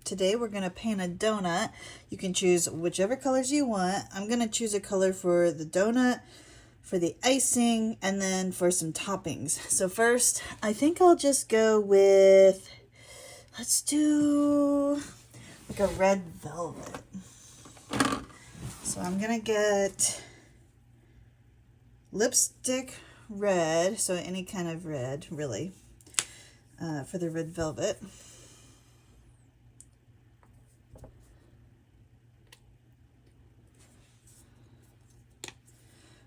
Today we're going to paint a donut. You can choose whichever colors you want. I'm going to choose a color for the donut, for the icing, and then for some toppings. So first, I think I'll just go with, let's do like a red velvet. So I'm going to get lipstick red, so any kind of red, really, for the red velvet.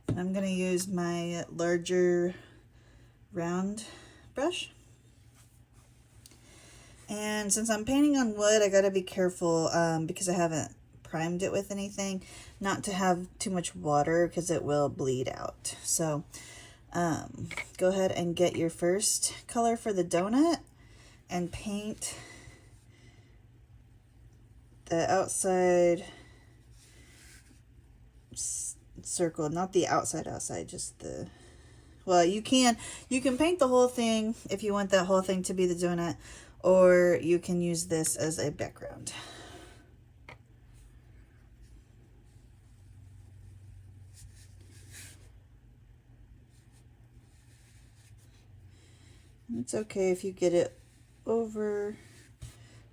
And I'm going to use my larger round brush. And since I'm painting on wood, I got to be careful because I haven't primed it with anything, not to have too much water because it will bleed out. So go ahead and get your first color for the donut and paint the outside circle, not the outside, just the, well, you can paint the whole thing if you want that whole thing to be the donut, or you can use this as a background. It's okay if you get it over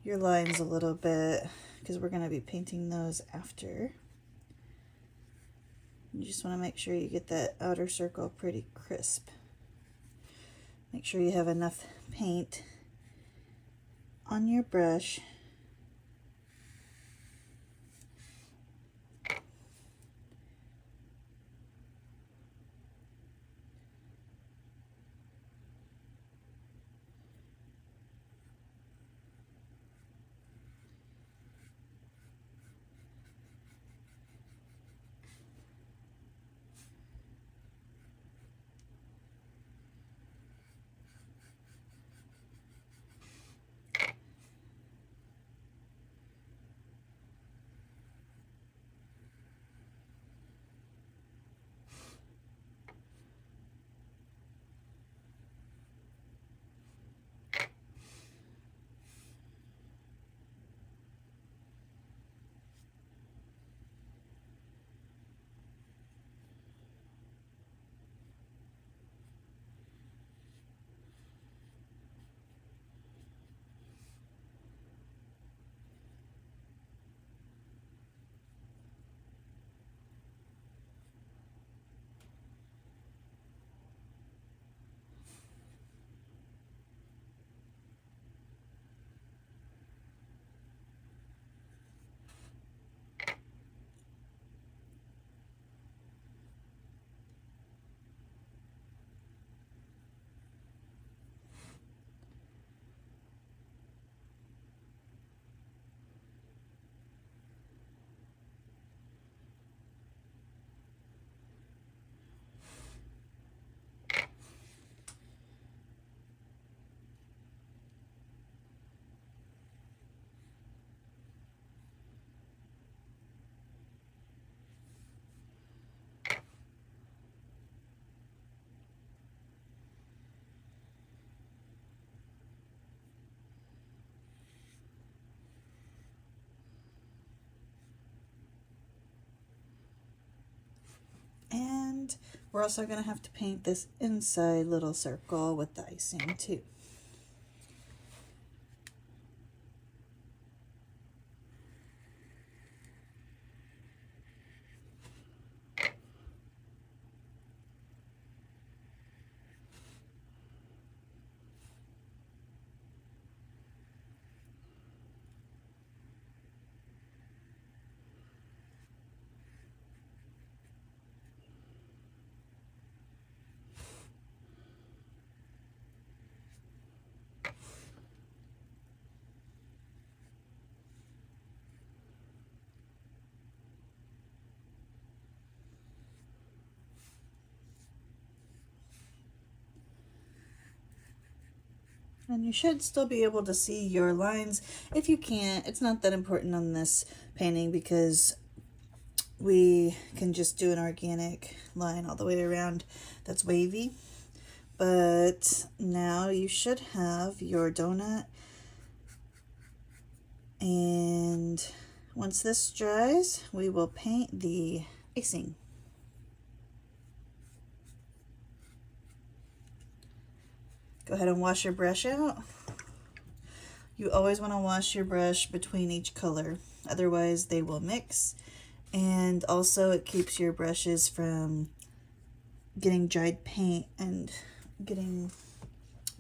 your lines a little bit because we're going to be painting those after. You just want to make sure you get that outer circle pretty crisp. Make sure you have enough paint on your brush. And we're also going to have to paint this inside little circle with the icing too. And you should still be able to see your lines. If you can't, it's not that important on this painting because we can just do an organic line all the way around that's wavy. But now you should have your donut And once this dries, we will paint the icing. Go ahead and wash your brush out. You always want to wash your brush between each color, otherwise they will mix. And also it keeps your brushes from getting dried paint and getting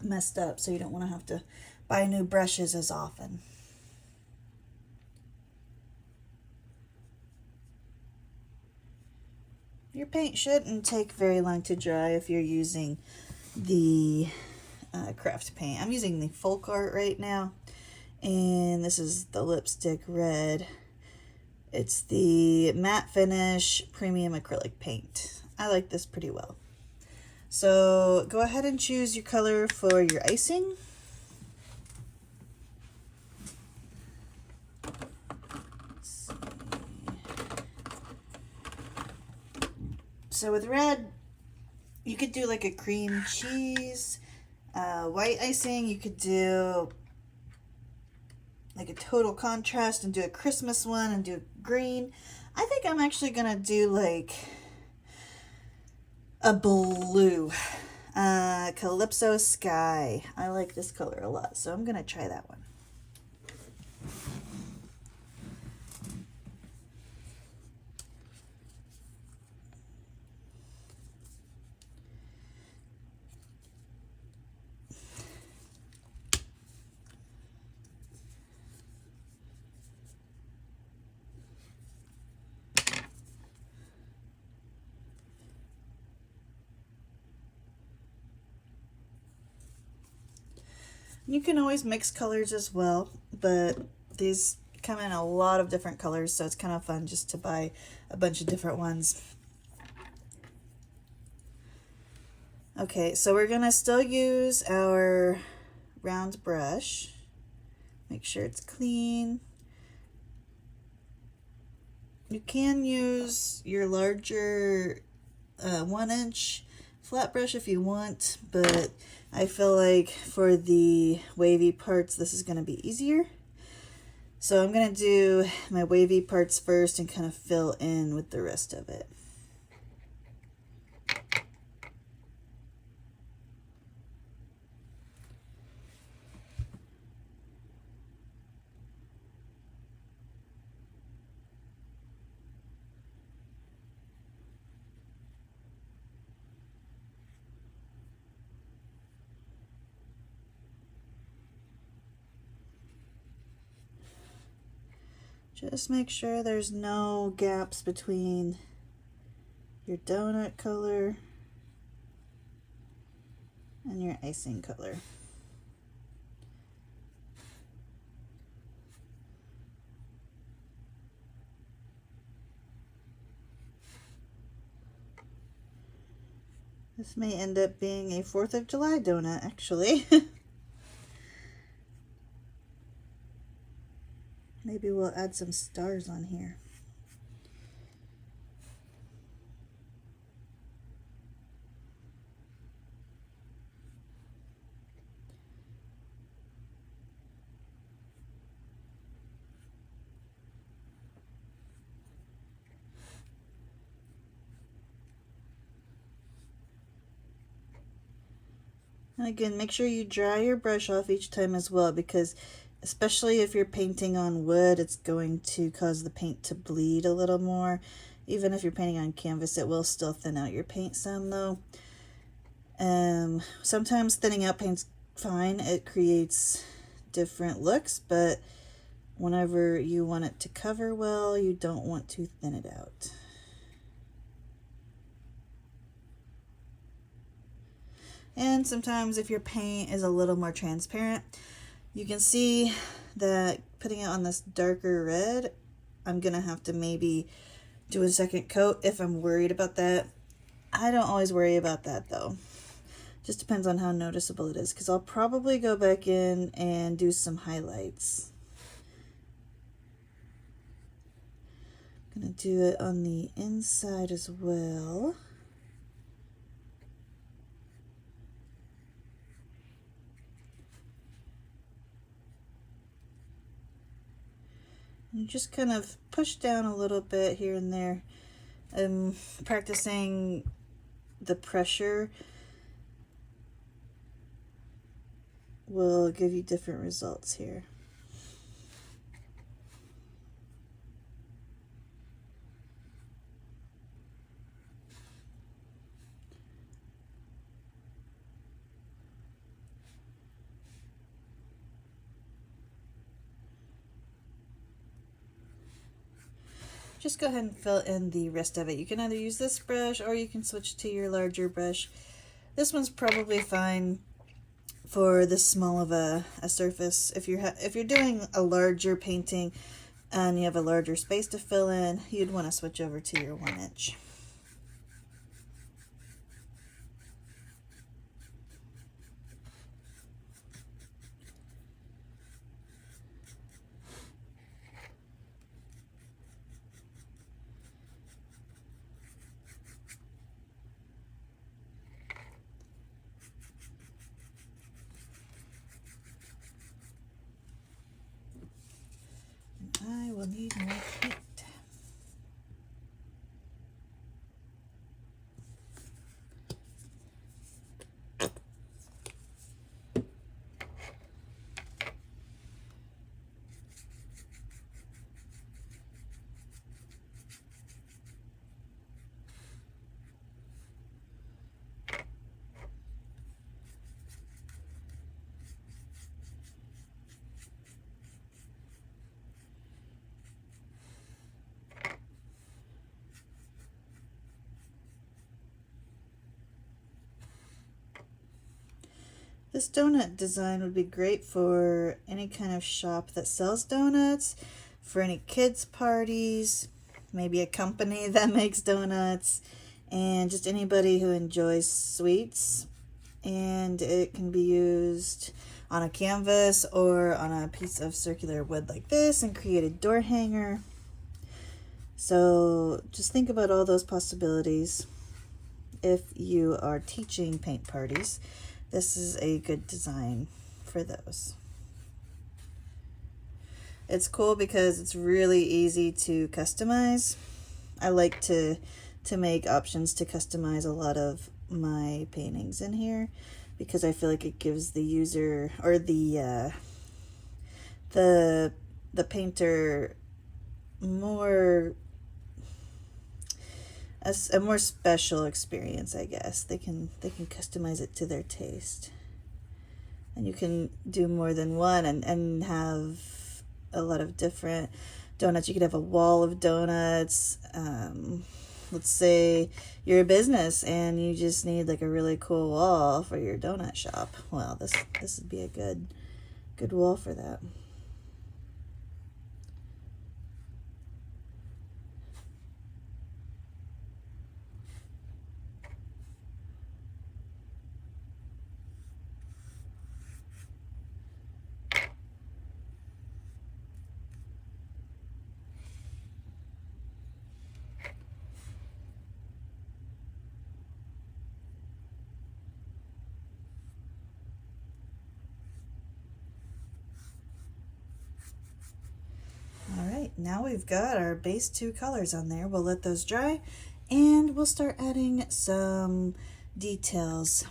messed up, so you don't want to have to buy new brushes as often. Your paint shouldn't take very long to dry if you're using the craft paint. I'm using the Folk Art right now, and this is the lipstick red. It's the matte finish premium acrylic paint. I like this pretty well. So go ahead and choose your color for your icing. So with red, you could do like a cream cheese. White icing, you could do like a total contrast and do a Christmas one and do green. I think I'm actually gonna do like a blue, Calypso Sky. I like this color a lot, so I'm gonna try that one. You can always mix colors as well, but these come in a lot of different colors, so it's kind of fun just to buy a bunch of different ones. Okay, so we're gonna still use our round brush. Make sure it's clean. You can use your larger 1-inch flat brush if you want, but I feel like for the wavy parts this is going to be easier. So I'm going to do my wavy parts first and kind of fill in with the rest of it. Just make sure there's no gaps between your donut color and your icing color. This may end up being a 4th of July donut, actually. Maybe we'll add some stars on here. And again, make sure you dry your brush off each time as well, because especially if you're painting on wood, it's going to cause the paint to bleed a little more. Even if you're painting on canvas, it will still thin out your paint some though. Sometimes thinning out paint's fine. It creates different looks, but whenever you want it to cover well, you don't want to thin it out. And sometimes if your paint is a little more transparent, you can see that putting it on this darker red, I'm gonna have to maybe do a second coat if I'm worried about that. I don't always worry about that though. Just depends on how noticeable it is, because I'll probably go back in and do some highlights. I'm gonna do it on the inside as well. And just kind of push down a little bit here and there. Practicing the pressure will give you different results here. Just go ahead and fill in the rest of it. You can either use this brush or you can switch to your larger brush. This one's probably fine for this small of a surface. If you're doing a larger painting and you have a larger space to fill in, you'd want to switch over to your 1-inch. I will need more paint. This donut design would be great for any kind of shop that sells donuts, for any kids' parties, maybe a company that makes donuts, and just anybody who enjoys sweets. And it can be used on a canvas or on a piece of circular wood like this and create a door hanger. So just think about all those possibilities. If you are teaching paint parties, this is a good design for those. It's cool because it's really easy to customize. I like to make options to customize a lot of my paintings in here because I feel like it gives the user or the painter a more special experience, I guess. They can customize it to their taste. And you can do more than one and have a lot of different donuts. You could have a wall of donuts. Let's say you're a business and you just need like a really cool wall for your donut shop. Well, this would be a good wall for that. Now we've got our base 2 colors on there. We'll let those dry and we'll start adding some details.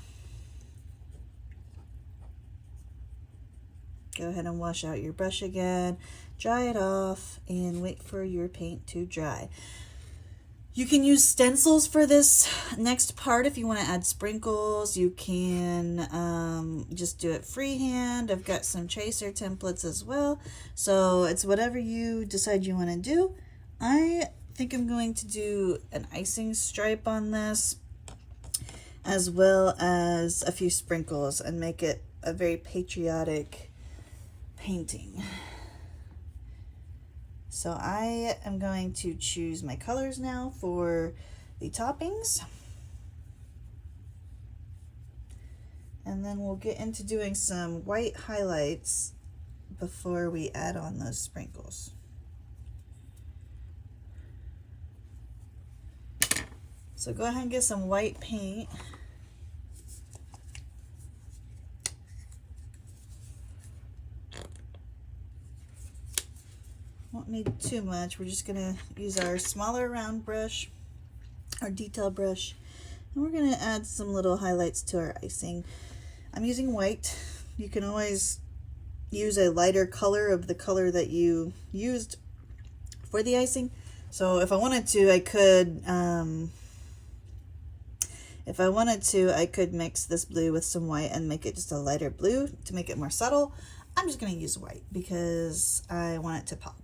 Go ahead and wash out your brush again, dry it off, and wait for your paint to dry. You can use stencils for this next part if you want to add sprinkles. You can just do it freehand. I've got some tracer templates as well. So it's whatever you decide you want to do. I think I'm going to do an icing stripe on this as well as a few sprinkles and make it a very patriotic painting. So I am going to choose my colors now for the toppings. And then we'll get into doing some white highlights before we add on those sprinkles. So go ahead and get some white paint. Won't need too much. We're just gonna use our smaller round brush, our detail brush, and we're gonna add some little highlights to our icing. I'm using white. You can always use a lighter color of the color that you used for the icing. So if I wanted to, I could mix this blue with some white and make it just a lighter blue to make it more subtle. I'm just going to use white because I want it to pop.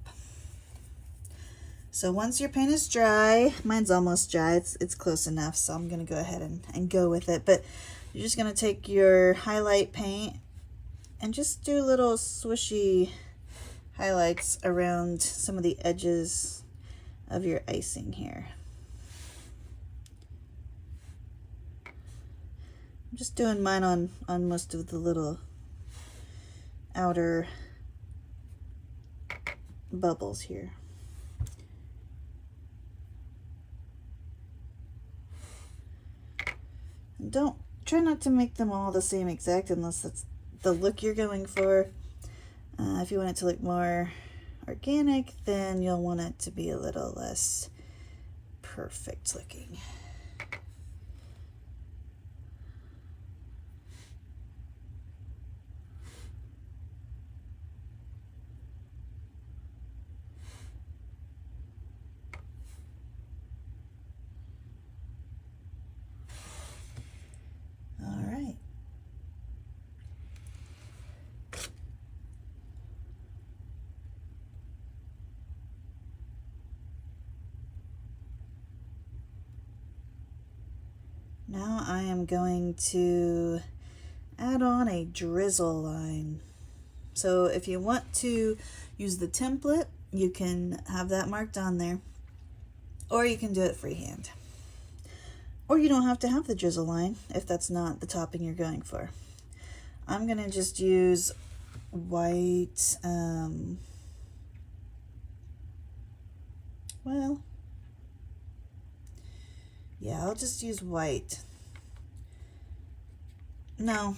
So once your paint is dry, mine's almost dry, it's close enough, so I'm going to go ahead and go with it. But you're just going to take your highlight paint and just do little swishy highlights around some of the edges of your icing here. I'm just doing mine on most of the little outer bubbles here. And try not to make them all the same exact unless that's the look you're going for. If you want it to look more organic, then you'll want it to be a little less perfect looking. All right. Now I am going to add on a drizzle line. So if you want to use the template, you can have that marked on there, or you can do it freehand. Or you don't have to have the drizzle line if that's not the topping you're going for. I'm gonna just use white, well, yeah, I'll just use white. No.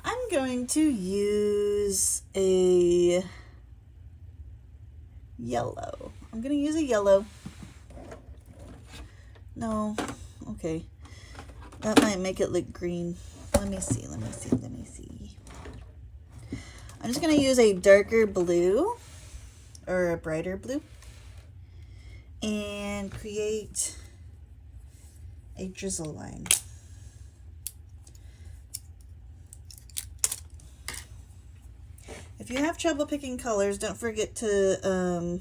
I'm going to use a yellow. I'm going to use a yellow. No, okay. That might make it look green. Let me see. I'm just going to use a darker blue or a brighter blue and create a drizzle line. If you have trouble picking colors, don't forget to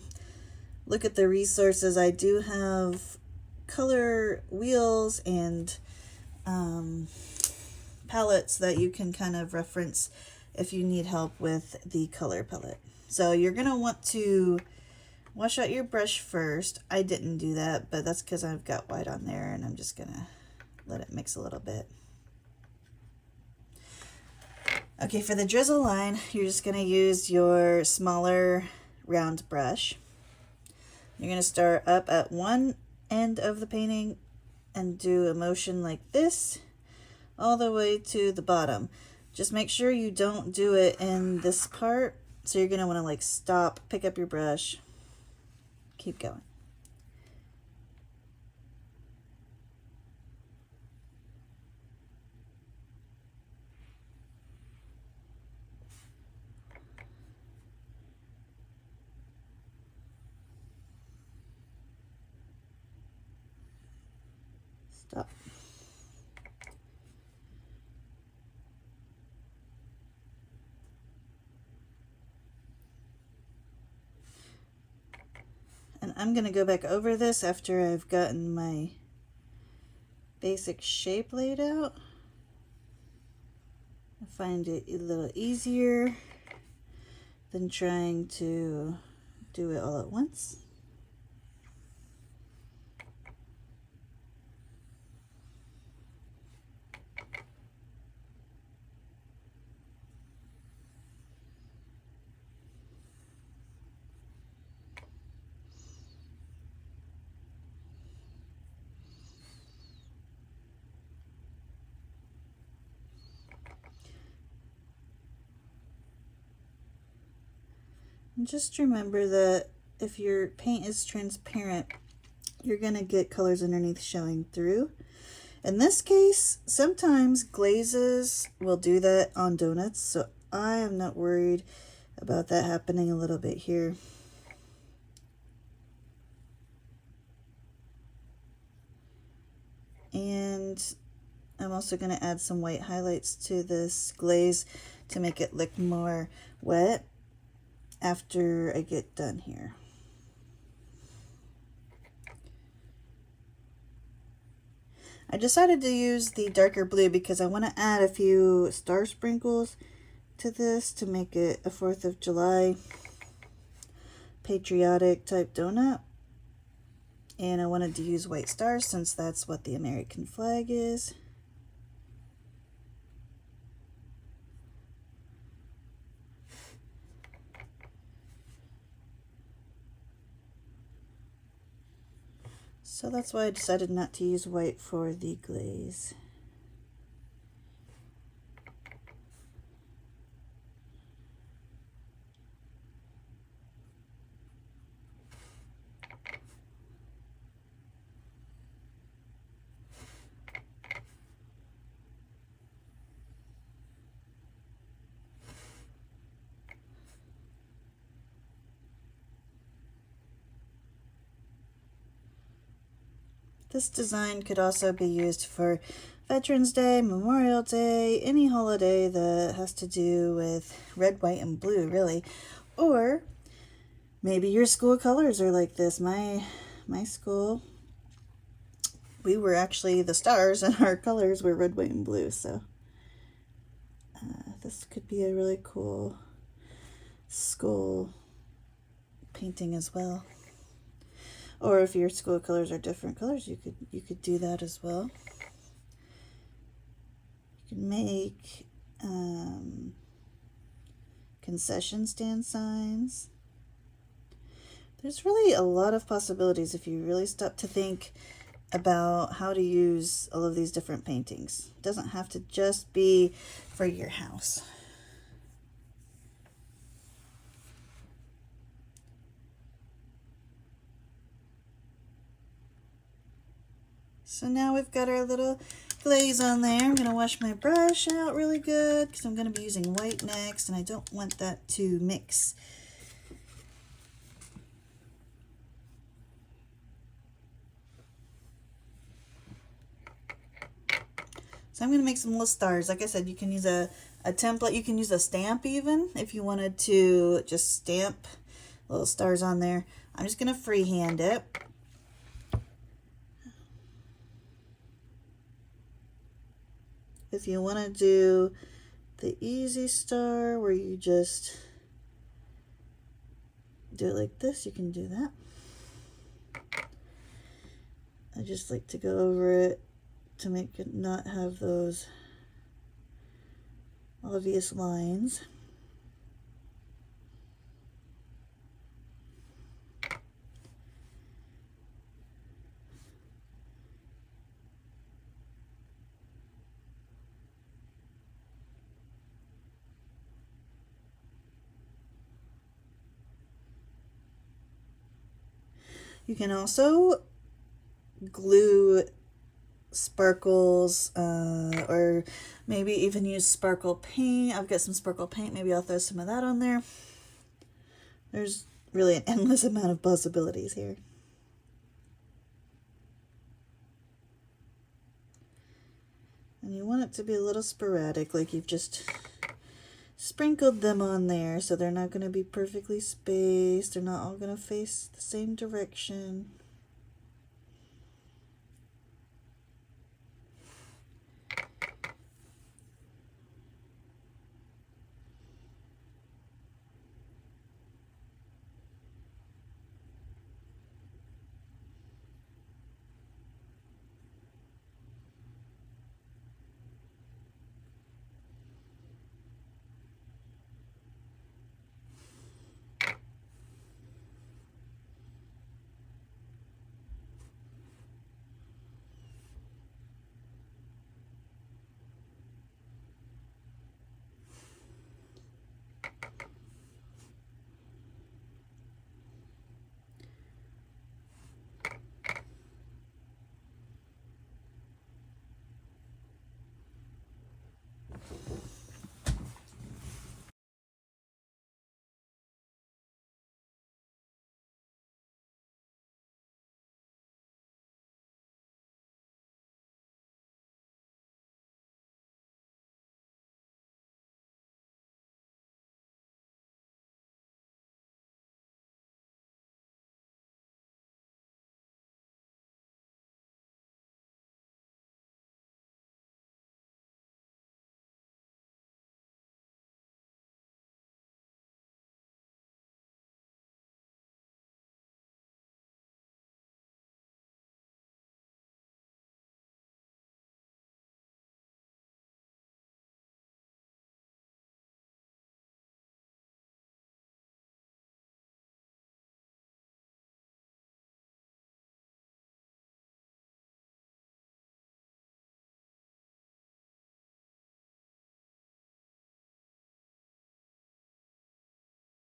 look at the resources. I do have color wheels and palettes that you can kind of reference if you need help with the color palette. So you're going to want to wash out your brush first. I didn't do that, but that's because I've got white on there and I'm just going to let it mix a little bit. Okay, for the drizzle line, you're just going to use your smaller round brush. You're going to start up at one end of the painting and do a motion like this all the way to the bottom. Just make sure you don't do it in this part. So you're going to want to like stop, pick up your brush, keep going. Stop. And I'm going to go back over this after I've gotten my basic shape laid out. I find it a little easier than trying to do it all at once. And just remember that if your paint is transparent, you're going to get colors underneath showing through. In this case, sometimes glazes will do that on donuts, so I am not worried about that happening a little bit here. And I'm also going to add some white highlights to this glaze to make it look more wet after I get done here. I decided to use the darker blue because I want to add a few star sprinkles to this to make it a 4th of July patriotic type donut. And I wanted to use white stars since that's what the American flag is. So that's why I decided not to use white for the glaze. This design could also be used for Veterans Day, Memorial Day, any holiday that has to do with red, white, and blue, really. Or maybe your school colors are like this. My school, we were actually the stars and our colors were red, white, and blue. So this could be a really cool school painting as well. Or if your school colors are different colors, you could do that as well. You can make concession stand signs. There's really a lot of possibilities if you really stop to think about how to use all of these different paintings. It doesn't have to just be for your house. So now we've got our little glaze on there. I'm going to wash my brush out really good because I'm going to be using white next and I don't want that to mix. So I'm going to make some little stars. Like I said, you can use a template. You can use a stamp even if you wanted to just stamp little stars on there. I'm just going to freehand it. If you want to do the easy star where you just do it like this, you can do that. I just like to go over it to make it not have those obvious lines. You can also glue sparkles or maybe even use sparkle paint. I've got some sparkle paint. Maybe I'll throw some of that on there. There's really an endless amount of possibilities here. And you want it to be a little sporadic, like you've just sprinkled them on there, so they're not going to be perfectly spaced. They're not all going to face the same direction.